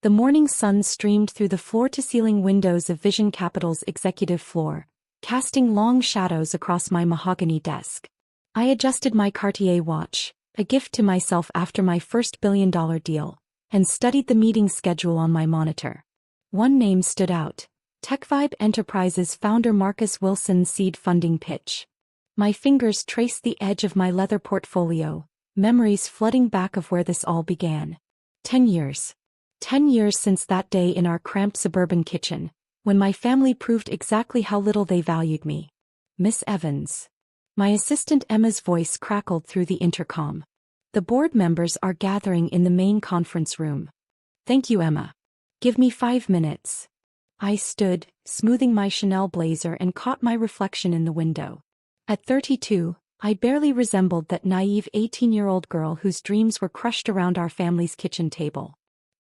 The morning sun streamed through the floor-to-ceiling windows of Vision Capital's executive floor, casting long shadows across my mahogany desk. I adjusted my Cartier watch, a gift to myself after my first billion-dollar deal, and studied the meeting schedule on my monitor. One name stood out: TechVibe Enterprises founder Marcus Wilson's seed funding pitch. My fingers traced the edge of my leather portfolio, memories flooding back of where this all began. 10 years. 10 years since that day in our cramped suburban kitchen, when my family proved exactly how little they valued me. Miss Evans. My assistant Emma's voice crackled through the intercom. The board members are gathering in the main conference room. Thank you, Emma. Give me 5 minutes. I stood, smoothing my Chanel blazer, and caught my reflection in the window. At 32, I barely resembled that naive 18-year-old girl whose dreams were crushed around our family's kitchen table.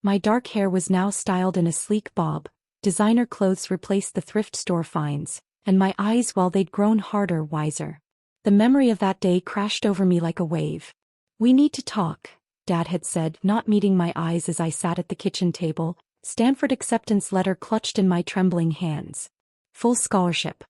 My dark hair was now styled in a sleek bob, designer clothes replaced the thrift store finds, and my eyes, well, they'd grown harder, wiser. The memory of that day crashed over me like a wave. We need to talk, Dad had said, not meeting my eyes as I sat at the kitchen table, Stanford acceptance letter clutched in my trembling hands. Full scholarship.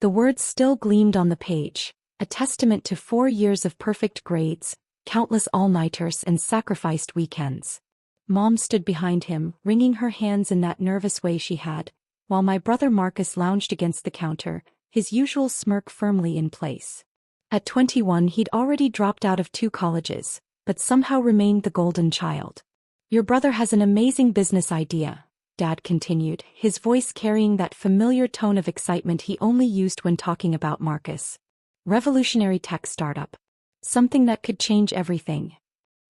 The words still gleamed on the page, a testament to 4 years of perfect grades, countless all-nighters, and sacrificed weekends. Mom stood behind him, wringing her hands in that nervous way she had, while my brother Marcus lounged against the counter, his usual smirk firmly in place. At 21 he'd already dropped out of 2 colleges, but somehow remained the golden child. Your brother has an amazing business idea, Dad continued, his voice carrying that familiar tone of excitement he only used when talking about Marcus. Revolutionary tech startup. Something that could change everything.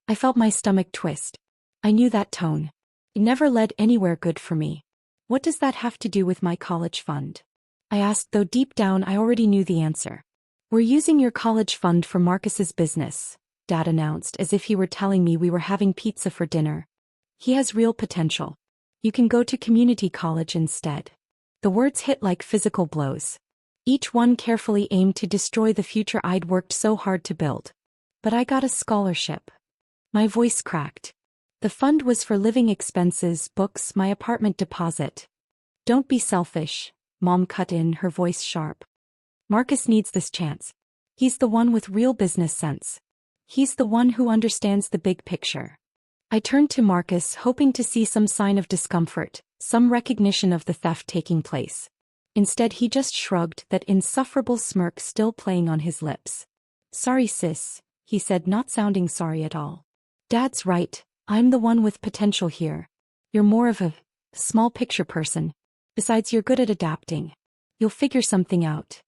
I felt my stomach twist. I knew that tone. It never led anywhere good for me. What does that have to do with my college fund? I asked, though deep down I already knew the answer. We're using your college fund for Marcus's business, Dad announced, as if he were telling me we were having pizza for dinner. He has real potential. You can go to community college instead. The words hit like physical blows. Each one carefully aimed to destroy the future I'd worked so hard to build. But I got a scholarship. My voice cracked. The fund was for living expenses, books, my apartment deposit. Don't be selfish, Mom cut in, her voice sharp. Marcus needs this chance. He's the one with real business sense. He's the one who understands the big picture. I turned to Marcus, hoping to see some sign of discomfort, some recognition of the theft taking place. Instead he just shrugged, that insufferable smirk still playing on his lips. Sorry sis, he said, not sounding sorry at all. Dad's right, I'm the one with potential here. You're more of a small picture person. Besides, you're good at adapting. You'll figure something out.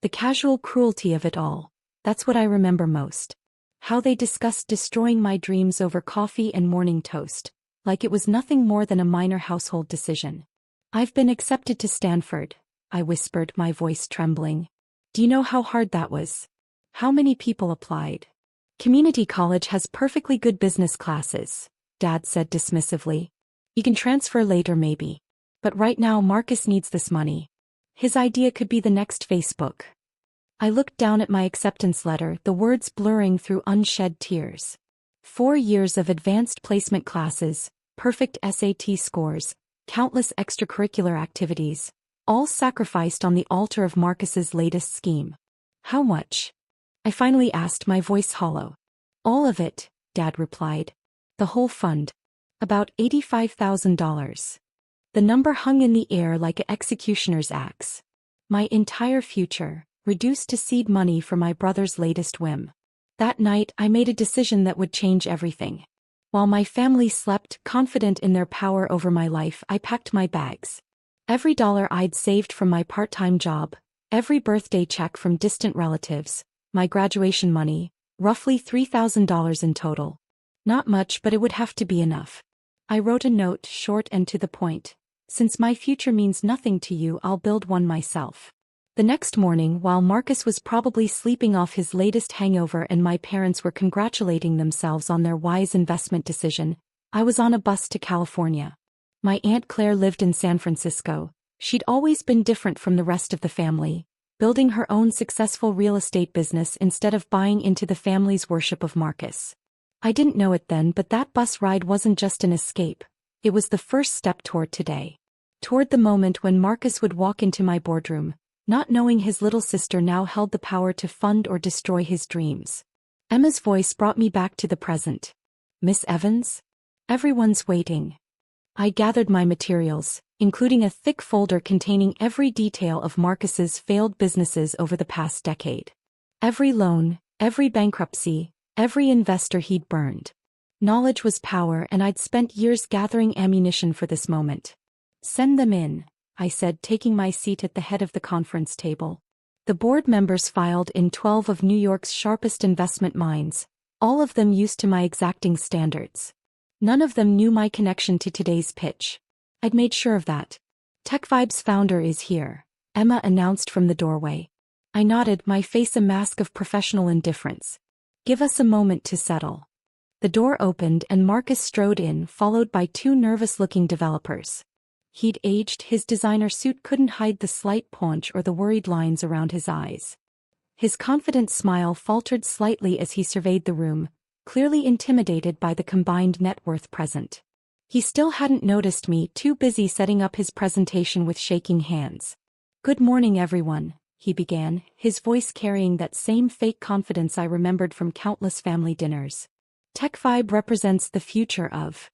The casual cruelty of it all, that's what I remember most. How they discussed destroying my dreams over coffee and morning toast, like it was nothing more than a minor household decision. I've been accepted to Stanford, I whispered, my voice trembling. Do you know how hard that was? How many people applied? Community college has perfectly good business classes, Dad said dismissively. You can transfer later maybe. But right now Marcus needs this money. His idea could be the next Facebook. I looked down at my acceptance letter, the words blurring through unshed tears. 4 years of advanced placement classes, perfect SAT scores, countless extracurricular activities, all sacrificed on the altar of Marcus's latest scheme. How much? I finally asked, my voice hollow. All of it, Dad replied. The whole fund. About $85,000. The number hung in the air like an executioner's axe. My entire future, reduced to seed money for my brother's latest whim. That night I made a decision that would change everything. While my family slept, confident in their power over my life, I packed my bags. Every dollar I'd saved from my part-time job, every birthday check from distant relatives, my graduation money, roughly $3,000 in total. Not much, but it would have to be enough. I wrote a note, short and to the point. Since my future means nothing to you, I'll build one myself. The next morning, while Marcus was probably sleeping off his latest hangover and my parents were congratulating themselves on their wise investment decision, I was on a bus to California. My Aunt Claire lived in San Francisco. She'd always been different from the rest of the family, building her own successful real estate business instead of buying into the family's worship of Marcus. I didn't know it then, but that bus ride wasn't just an escape. It was the first step toward today. Toward the moment when Marcus would walk into my boardroom, not knowing his little sister now held the power to fund or destroy his dreams. Emma's voice brought me back to the present. Miss Evans? Everyone's waiting. I gathered my materials, including a thick folder containing every detail of Marcus's failed businesses over the past decade. Every loan, every bankruptcy, every investor he'd burned. Knowledge was power, and I'd spent years gathering ammunition for this moment. Send them in, I said, taking my seat at the head of the conference table. The board members filed in 12 of New York's sharpest investment minds, all of them used to my exacting standards. None of them knew my connection to today's pitch. I'd made sure of that. TechVibe's founder is here, Emma announced from the doorway. I nodded, my face a mask of professional indifference. Give us a moment to settle. The door opened and Marcus strode in, followed by two nervous-looking developers. He'd aged, his designer suit couldn't hide the slight paunch or the worried lines around his eyes. His confident smile faltered slightly as he surveyed the room, clearly intimidated by the combined net worth present. He still hadn't noticed me, too busy setting up his presentation with shaking hands. Good morning, everyone, he began, his voice carrying that same fake confidence I remembered from countless family dinners. TechVibe represents the future of...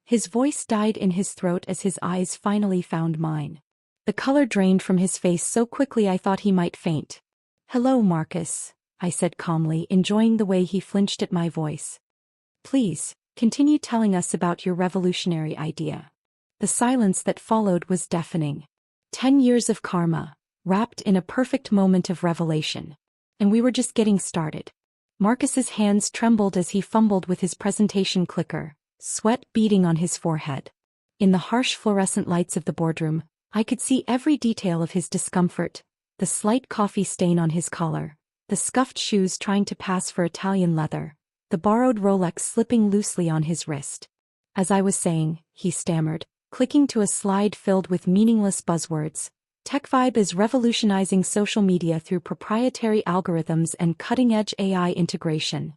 His voice died in his throat as his eyes finally found mine. The color drained from his face so quickly I thought he might faint. Hello, Marcus, I said calmly, enjoying the way he flinched at my voice. Please, continue telling us about your revolutionary idea. The silence that followed was deafening. 10 years of karma, wrapped in a perfect moment of revelation. And we were just getting started. Marcus's hands trembled as he fumbled with his presentation clicker, sweat beading on his forehead. In the harsh fluorescent lights of the boardroom, I could see every detail of his discomfort, the slight coffee stain on his collar, the scuffed shoes trying to pass for Italian leather, the borrowed Rolex slipping loosely on his wrist. As I was saying, he stammered, clicking to a slide filled with meaningless buzzwords. TechVibe is revolutionizing social media through proprietary algorithms and cutting-edge AI integration.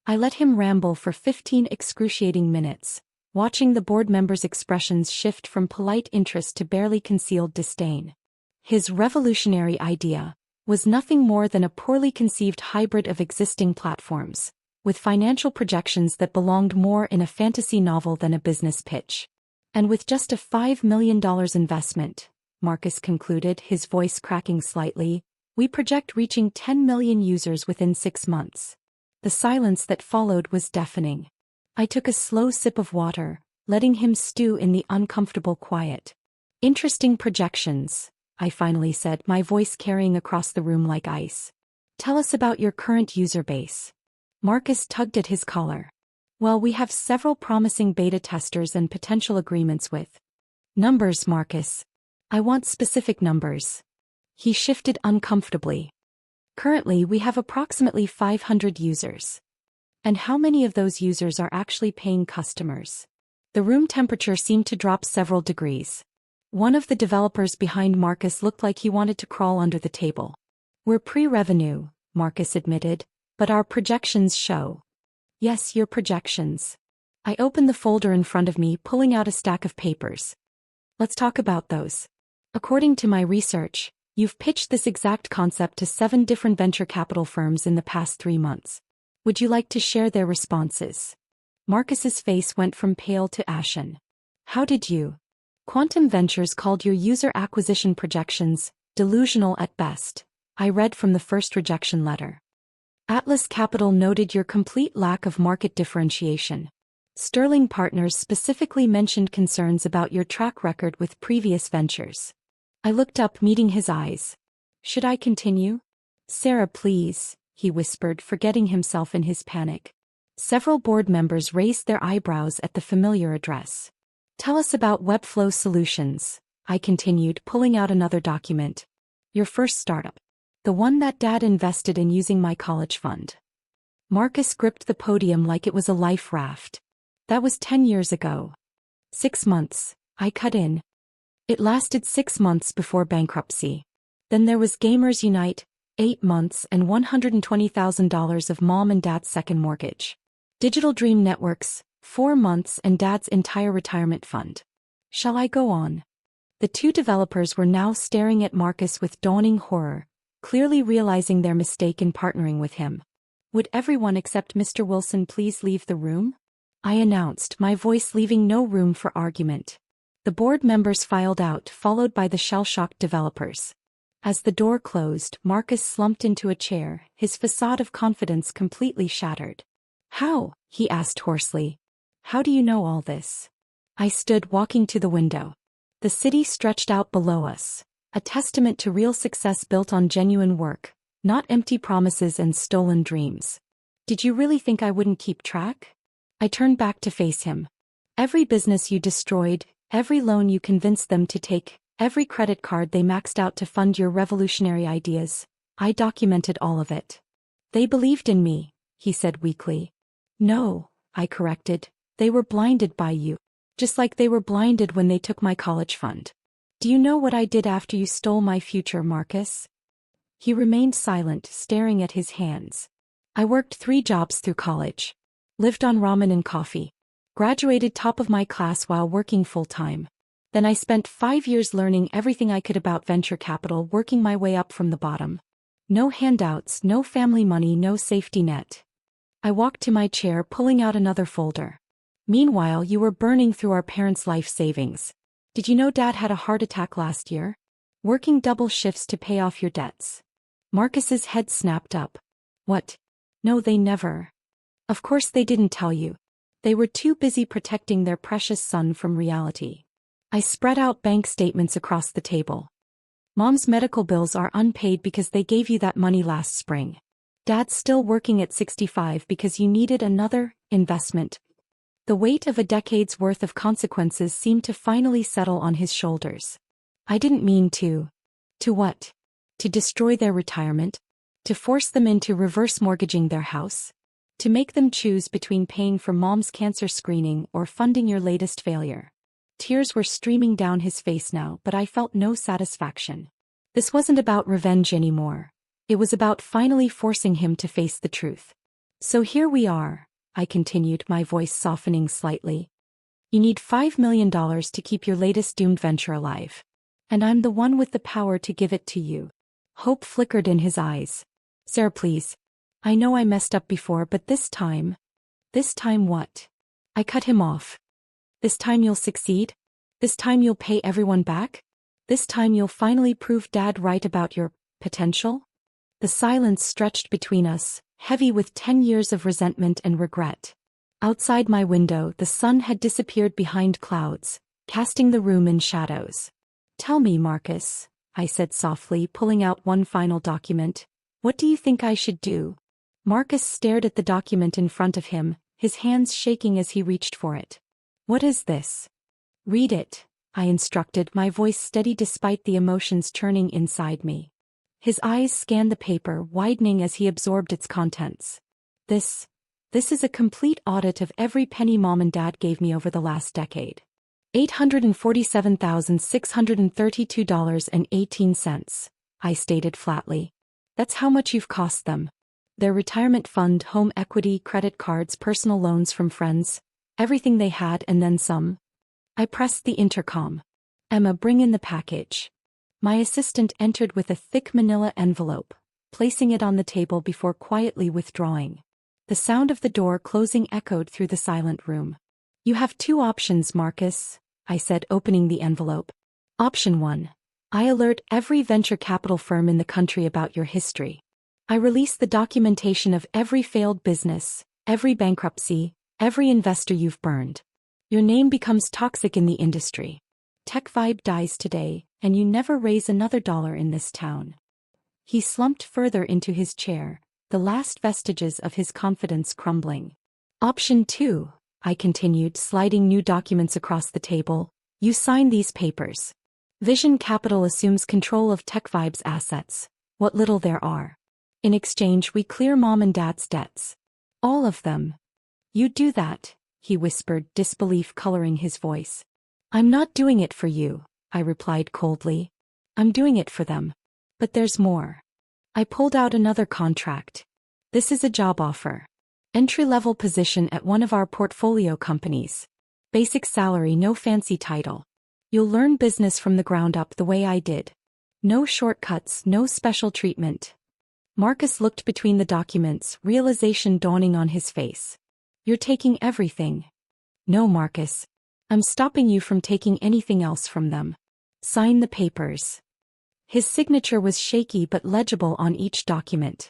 I let him ramble for 15 excruciating minutes, watching the board members' expressions shift from polite interest to barely concealed disdain. His revolutionary idea was nothing more than a poorly conceived hybrid of existing platforms, with financial projections that belonged more in a fantasy novel than a business pitch. And with just a $5 million investment, Marcus concluded, his voice cracking slightly, we project reaching 10 million users within 6 months. The silence that followed was deafening. I took a slow sip of water, letting him stew in the uncomfortable quiet. Interesting projections, I finally said, my voice carrying across the room like ice. Tell us about your current user base. Marcus tugged at his collar. Well, we have several promising beta testers and potential agreements with. Numbers, Marcus. I want specific numbers. He shifted uncomfortably. Currently, we have approximately 500 users. And how many of those users are actually paying customers? The room temperature seemed to drop several degrees. One of the developers behind Marcus looked like he wanted to crawl under the table. We're pre-revenue, Marcus admitted, but our projections show. Yes, your projections. I opened the folder in front of me, pulling out a stack of papers. Let's talk about those. According to my research, you've pitched this exact concept to 7 different venture capital firms in the past 3 months. Would you like to share their responses? Marcus's face went from pale to ashen. How did you? Quantum Ventures called your user acquisition projections delusional at best. I read from the first rejection letter. Atlas Capital noted your complete lack of market differentiation. Sterling Partners specifically mentioned concerns about your track record with previous ventures. I looked up, meeting his eyes. Should I continue? Sarah, please, he whispered, forgetting himself in his panic. Several board members raised their eyebrows at the familiar address. Tell us about Webflow Solutions, I continued, pulling out another document. Your first startup. The one that Dad invested in using my college fund. Marcus gripped the podium like it was a life raft. That was 10 years ago. 6 months, I cut in. It lasted 6 months before bankruptcy. Then there was Gamers Unite, 8 months and $120,000 of mom and dad's second mortgage. Digital Dream Networks, 4 months and Dad's entire retirement fund. Shall I go on? The two developers were now staring at Marcus with dawning horror, clearly realizing their mistake in partnering with him. Would everyone except Mr. Wilson please leave the room? I announced, my voice leaving no room for argument. The board members filed out, followed by the shell-shocked developers. As the door closed, Marcus slumped into a chair, his facade of confidence completely shattered. How? He asked hoarsely. How do you know all this? I stood walking to the window. The city stretched out below us, a testament to real success built on genuine work, not empty promises and stolen dreams. Did you really think I wouldn't keep track? I turned back to face him. Every business you destroyed, every loan you convinced them to take, every credit card they maxed out to fund your revolutionary ideas, I documented all of it. They believed in me, he said weakly. No, I corrected, they were blinded by you. Just like they were blinded when they took my college fund. Do you know what I did after you stole my future, Marcus? He remained silent, staring at his hands. I worked 3 jobs through college. Lived on ramen and coffee. Graduated top of my class while working full-time. Then I spent 5 years learning everything I could about venture capital, working my way up from the bottom. No handouts, no family money, no safety net. I walked to my chair, pulling out another folder. Meanwhile, you were burning through our parents' life savings. Did you know Dad had a heart attack last year? Working double shifts to pay off your debts. Marcus's head snapped up. What? No, they never. Of course they didn't tell you. They were too busy protecting their precious son from reality. I spread out bank statements across the table. Mom's medical bills are unpaid because they gave you that money last spring. Dad's still working at 65 because you needed another investment. The weight of a decade's worth of consequences seemed to finally settle on his shoulders. I didn't mean to. To what? To destroy their retirement? To force them into reverse mortgaging their house? To make them choose between paying for Mom's cancer screening or funding your latest failure? Tears were streaming down his face now, but I felt no satisfaction. This wasn't about revenge anymore. It was about finally forcing him to face the truth. So here we are, I continued, my voice softening slightly. You need $5 million to keep your latest doomed venture alive. And I'm the one with the power to give it to you. Hope flickered in his eyes. Sir, please. I know I messed up before, but this time. This time what? I cut him off. This time you'll succeed? This time you'll pay everyone back? This time you'll finally prove Dad right about your potential? The silence stretched between us, heavy with 10 years of resentment and regret. Outside my window, the sun had disappeared behind clouds, casting the room in shadows. Tell me, Marcus, I said softly, pulling out one final document. What do you think I should do? Marcus stared at the document in front of him, his hands shaking as he reached for it. What is this? Read it, I instructed, my voice steady despite the emotions churning inside me. His eyes scanned the paper, widening as he absorbed its contents. This is a complete audit of every penny Mom and Dad gave me over the last decade. $847,632.18, I stated flatly. That's how much you've cost them. Their retirement fund, home equity, credit cards, personal loans from friends, everything they had and then some. I pressed the intercom. Emma, bring in the package. My assistant entered with a thick manila envelope, placing it on the table before quietly withdrawing. The sound of the door closing echoed through the silent room. You have 2 options, Marcus, I said, opening the envelope. Option 1. I alert every venture capital firm in the country about your history. I release the documentation of every failed business, every bankruptcy, every investor you've burned. Your name becomes toxic in the industry. TechVibe dies today, and you never raise another dollar in this town. He slumped further into his chair, the last vestiges of his confidence crumbling. Option 2, I continued, sliding new documents across the table. You sign these papers. Vision Capital assumes control of TechVibe's assets, what little there are. In exchange, we clear Mom and Dad's debts. All of them. You do that, he whispered, disbelief coloring his voice. I'm not doing it for you, I replied coldly. I'm doing it for them. But there's more. I pulled out another contract. This is a job offer. Entry-level position at one of our portfolio companies. Basic salary, no fancy title. You'll learn business from the ground up the way I did. No shortcuts, no special treatment. Marcus looked between the documents, realization dawning on his face. You're taking everything. No, Marcus. I'm stopping you from taking anything else from them. Sign the papers. His signature was shaky but legible on each document.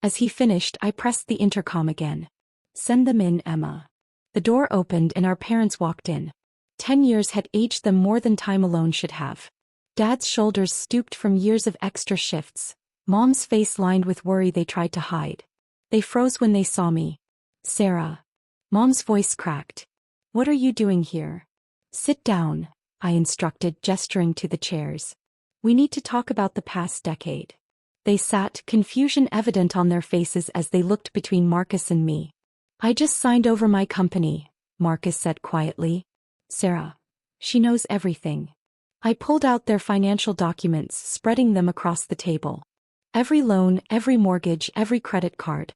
As he finished, I pressed the intercom again. Send them in, Emma. The door opened and our parents walked in. 10 years had aged them more than time alone should have. Dad's shoulders stooped from years of extra shifts. Mom's face lined with worry they tried to hide. They froze when they saw me. Sarah. Mom's voice cracked. What are you doing here? Sit down, I instructed, gesturing to the chairs. We need to talk about the past decade. They sat, confusion evident on their faces as they looked between Marcus and me. I just signed over my company, Marcus said quietly. Sarah. She knows everything. I pulled out their financial documents, spreading them across the table. Every loan, every mortgage, every credit card.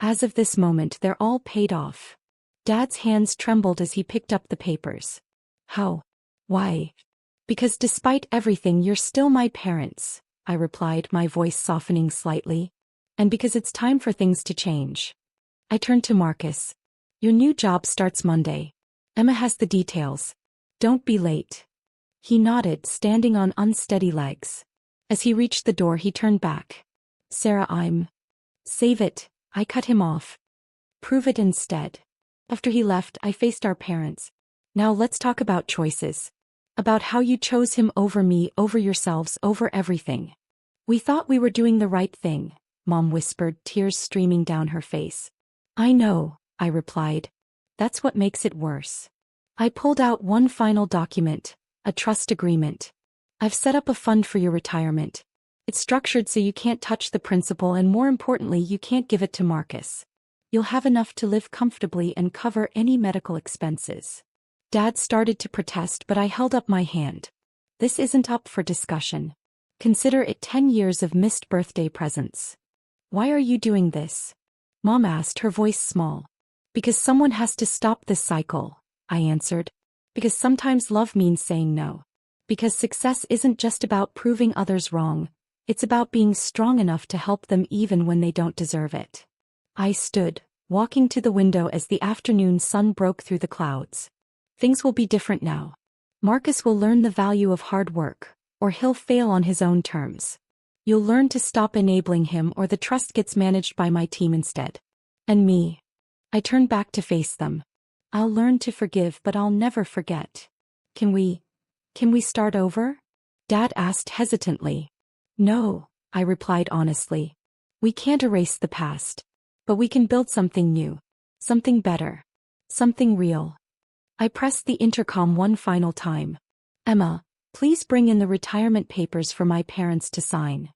As of this moment, they're all paid off. Dad's hands trembled as he picked up the papers. How? Why? Because despite everything, you're still my parents, I replied, my voice softening slightly. And because it's time for things to change. I turned to Marcus. Your new job starts Monday. Emma has the details. Don't be late. He nodded, standing on unsteady legs. As he reached the door, he turned back. Sarah, Save it, I cut him off. Prove it instead. After he left, I faced our parents. Now let's talk about choices. About how you chose him over me, over yourselves, over everything. We thought we were doing the right thing, Mom whispered, tears streaming down her face. I know, I replied. That's what makes it worse. I pulled out one final document, a trust agreement. I've set up a fund for your retirement. It's structured so you can't touch the principal and more importantly you can't give it to Marcus. You'll have enough to live comfortably and cover any medical expenses. Dad started to protest but I held up my hand. This isn't up for discussion. Consider it 10 years of missed birthday presents. Why are you doing this? Mom asked, her voice small. Because someone has to stop this cycle, I answered. Because sometimes love means saying no. Because success isn't just about proving others wrong, it's about being strong enough to help them even when they don't deserve it. I stood, walking to the window as the afternoon sun broke through the clouds. Things will be different now. Marcus will learn the value of hard work, or he'll fail on his own terms. You'll learn to stop enabling him or the trust gets managed by my team instead. And me. I turned back to face them. I'll learn to forgive but I'll never forget. Can we start over? Dad asked hesitantly. No, I replied honestly. We can't erase the past. But we can build something new. Something better. Something real. I pressed the intercom one final time. Emma, please bring in the retirement papers for my parents to sign.